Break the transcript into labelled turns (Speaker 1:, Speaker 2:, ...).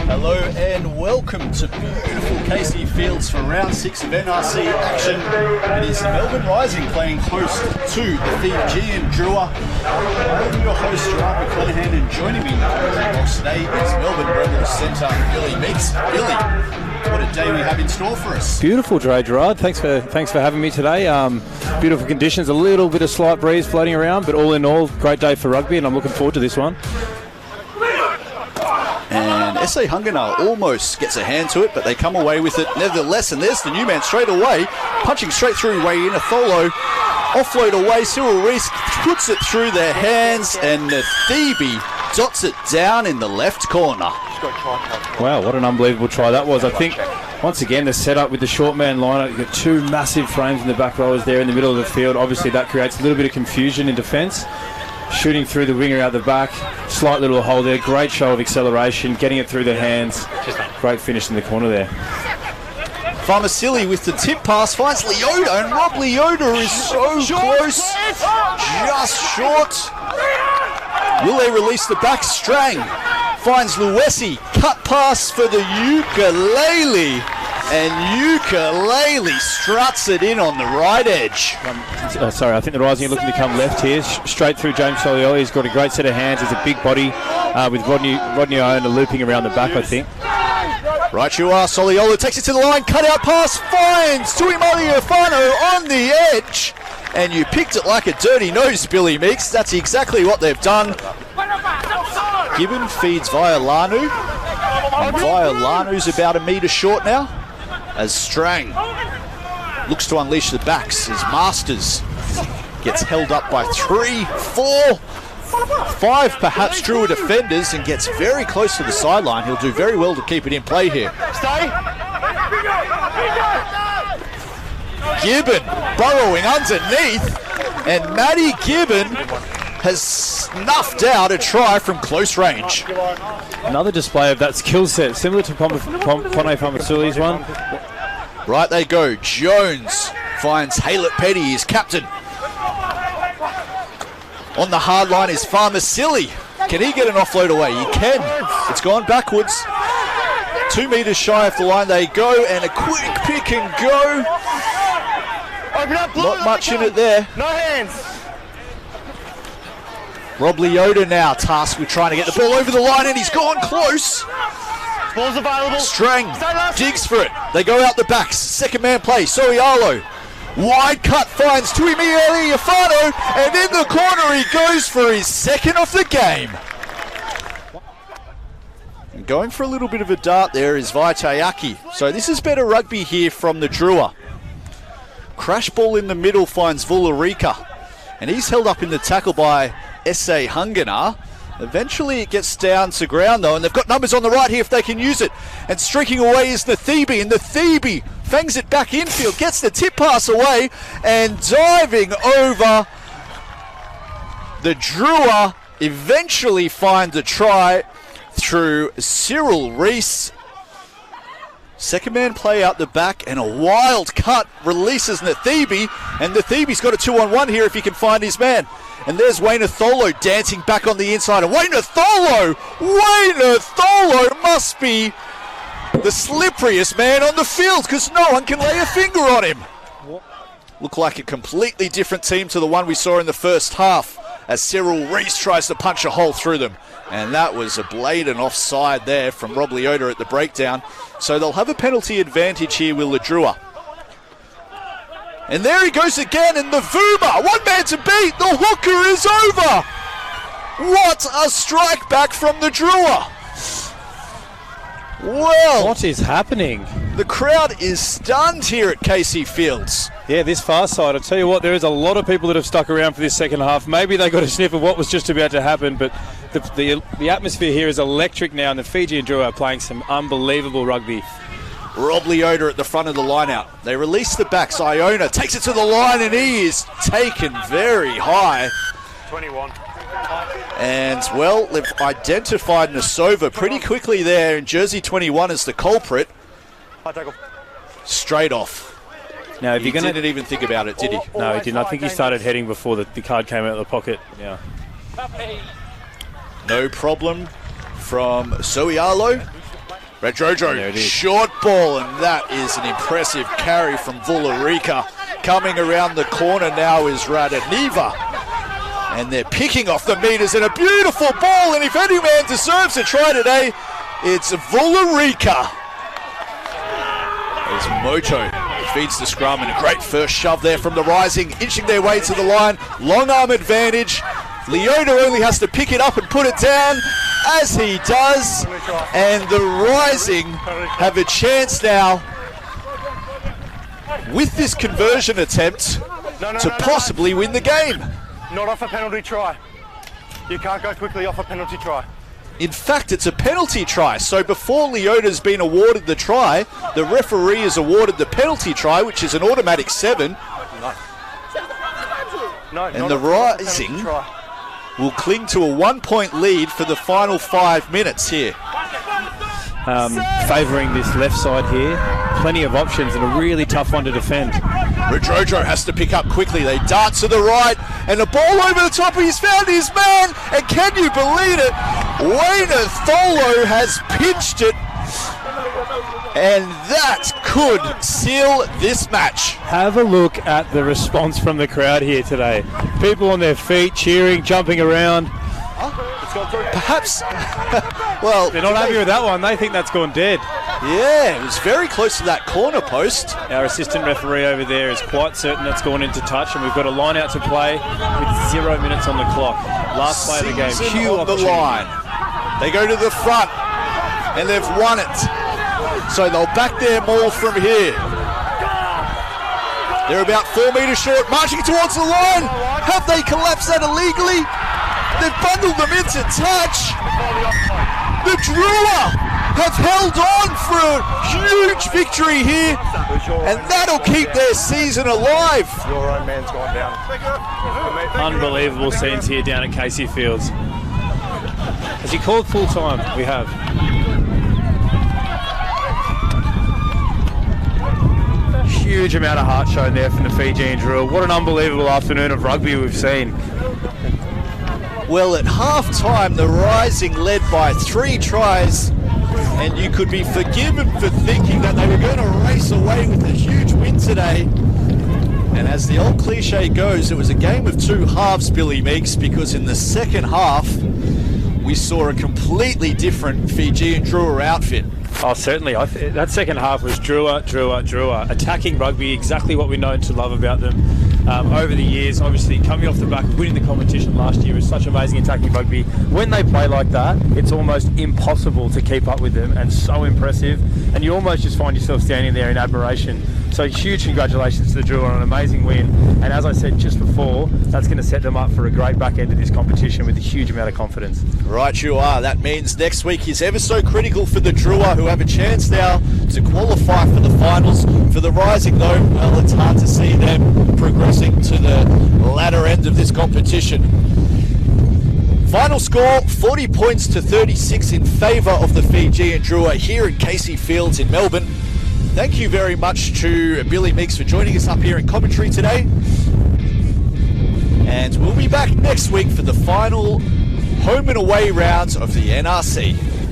Speaker 1: Hello and welcome to beautiful Casey Fields for round 6 of NRC action. It is the Melbourne Rising playing host to the Fijian Drua. I am your host Gerard McClenahan, and joining me in the commentary box today is Melbourne Rebels centre Billy Meeks. Billy, what a day we have in store for us.
Speaker 2: Beautiful day, Gerard. Thanks for having me today. Beautiful conditions, a little bit of slight breeze floating around, but all in all, great day for rugby, and I'm looking forward to this one.
Speaker 1: And SA Hunganar almost gets a hand to it, but they come away with it nevertheless. And there's the new man straight away, punching straight through Wayne Atholo. Offload away, Cyril Reese puts it through their hands, and Nathibi dots it down in the left corner.
Speaker 2: Wow, what an unbelievable try that was. I think, once again, the setup with the short man lineup, you've got two massive frames in the back rowers there in the middle of the field. Obviously, that creates a little bit of confusion in defence. Shooting through the winger out the back, slight little hole there, great show of acceleration, getting it through the hands, great finish in the corner there.
Speaker 1: Farmasili with the tip pass finds Leota, and Rob Leota is so close, just short. Will they release the back? Strang finds Luesi, cut pass for the Ukulele, and Ukulele struts it in on the right edge.
Speaker 2: I think the Rising are looking to come left here, straight through James Solioli. He's got a great set of hands. He's a big body with Rodney Iona looping around the back, I think.
Speaker 1: Right you are, Soliolo takes it to the line, cut out pass, finds Tuimali Ofano on the edge. And you picked it like a dirty nose, Billy Meeks. That's exactly what they've done. Gibbon feeds Violanu. And Violanu's about a metre short now, as Strang looks to unleash the backs as Masters gets held up by 3, 4, 5 perhaps Drua defenders and gets very close to the sideline. He'll do very well to keep it in play here. Gibbon burrowing underneath, and Matty Gibbon has snuffed out a try from close range.
Speaker 2: Another display of that skill set, similar to Pone Famasuli's one.
Speaker 1: Right they go. Jones finds Haylett Petty, his captain. On the hard line is Farmasili. Can he get an offload away? He can. It's gone backwards. 2 metres shy of the line they go, and a quick pick and go. Not much in it there.
Speaker 3: No hands.
Speaker 1: Rob Leota now tasked with trying to get the ball over the line, and he's gone close.
Speaker 3: Ball's available.
Speaker 1: Strang digs for it. They go out the backs. Second man play. Soialo. Wide cut finds Tuimili Ofano, and in the corner he goes for his second of the game. And going for a little bit of a dart there is Vaitayaki. So this is better rugby here from the Drua. Crash ball in the middle finds Vularika, and he's held up in the tackle by SA Hunganar. Eventually it gets down to ground though, and they've got numbers on the right here if they can use it. And streaking away is Nathibi, and Nathibi fangs it back infield, gets the tip pass away, and diving over the Drua eventually find the try through Cyril Reese. Second man play out the back, and a wild cut releases Nathibi, and Nathibi's got a 2-on-1 here if he can find his man. And there's Wayne Atholo dancing back on the inside. And Wayne Atholo must be the slipperiest man on the field, because no one can lay a finger on him. Look like a completely different team to the one we saw in the first half, as Cyril Reese tries to punch a hole through them. And that was a blatant offside there from Rob Leota at the breakdown. So they'll have a penalty advantage here with Ladrua. And there he goes again, and the Vuma, one man to beat, the hooker is over. What a strike back from the Drua. Well,
Speaker 2: what is happening?
Speaker 1: The crowd is stunned here at Casey Fields.
Speaker 2: Yeah, this far side, I'll tell you what, there is a lot of people that have stuck around for this second half. Maybe they got a sniff of what was just about to happen, but the atmosphere here is electric now, and the Fijian Drua are playing some unbelievable rugby.
Speaker 1: Rob Leota at the front of the line-out. They release the backs. Iona takes it to the line, and he is taken very high.
Speaker 3: 21.
Speaker 1: And, well, they've identified Nasova pretty quickly there in jersey 21 as the culprit. Straight off.
Speaker 2: Now, if
Speaker 1: He didn't even think about it, did he?
Speaker 2: No, he didn't. I think he started heading before the card came out of the pocket. Yeah.
Speaker 1: No problem from Soialo.
Speaker 2: There
Speaker 1: Redrojo,
Speaker 2: it is.
Speaker 1: short ball, and that is an impressive carry from Vularica. Coming around the corner now is Radaniva. And they're picking off the meters, and a beautiful ball, and if any man deserves a try today, it's Vularica. As Moto feeds the scrum, and a great first shove there from the Rising, inching their way to the line. Long arm advantage. Leota only has to pick it up and put it down, as he does. And the Rising have a chance now, with this conversion attempt, to possibly win the game.
Speaker 3: Not off a penalty try. You can't go quickly off a penalty try.
Speaker 1: In fact, it's a penalty try. So before Leota's been awarded the try, the referee is awarded the penalty try, which is an automatic 7.
Speaker 3: No,
Speaker 1: And the Rising will cling to a 1-point lead for the final 5 minutes here.
Speaker 2: Favouring this left side here. Plenty of options and a really tough one to defend.
Speaker 1: Redrojo has to pick up quickly. They dart to the right, and a ball over the top. He's found his man, and can you believe it? Wayne Tholo has pinched it, and that could seal this match.
Speaker 2: Have a look at the response from the crowd here today. People on their feet, cheering, jumping around.
Speaker 1: Perhaps, well,
Speaker 2: They're not happy with that one. They think that's gone dead.
Speaker 1: yeah, it was very close to that corner post.
Speaker 2: Our assistant referee over there is quite certain that's gone into touch, and we've got a line out to play with 0 minutes on the clock. Last play of the game.
Speaker 1: Season
Speaker 2: Huge
Speaker 1: on the
Speaker 2: opportunity.
Speaker 1: line. They go to the front, and they've won it. So they'll back their maul from here. They're about 4 metres short, marching towards the line. Have they collapsed that illegally? They've bundled them into touch. The Drua have held on for a huge victory here, and that'll keep their season alive.
Speaker 3: Your own man's gone down.
Speaker 2: Unbelievable scenes here down at Casey Fields. Has he called full time? We have. Huge amount of heart shown there from the Fijian Drua. What an unbelievable afternoon of rugby we've seen.
Speaker 1: Well, at half-time, the Rising led by 3 tries, and you could be forgiven for thinking that they were going to race away with a huge win today. And as the old cliche goes, it was a game of 2 halves, Billy Meeks, because in the second half, we saw a completely different Fijian Drua outfit.
Speaker 2: Oh, certainly. That second half was Drua. Attacking rugby, exactly what we've known to love about them over the years. Obviously, coming off the back of winning the competition last year, was such amazing attacking rugby. When they play like that, it's almost impossible to keep up with them, and so impressive. And you almost just find yourself standing there in admiration. So huge congratulations to the Drua on an amazing win. And as I said just before, that's going to set them up for a great back end of this competition with a huge amount of confidence.
Speaker 1: Right you are. That means next week is ever so critical for the Drua, who have a chance now to qualify for the finals. For the Rising, though, well, it's hard to see them progressing to the latter end of this competition. Final score, 40 points to 36 in favour of the Fijian Drua here at Casey Fields in Melbourne. Thank you very much to Billy Meeks for joining us up here in commentary today. And we'll be back next week for the final home and away rounds of the NRC.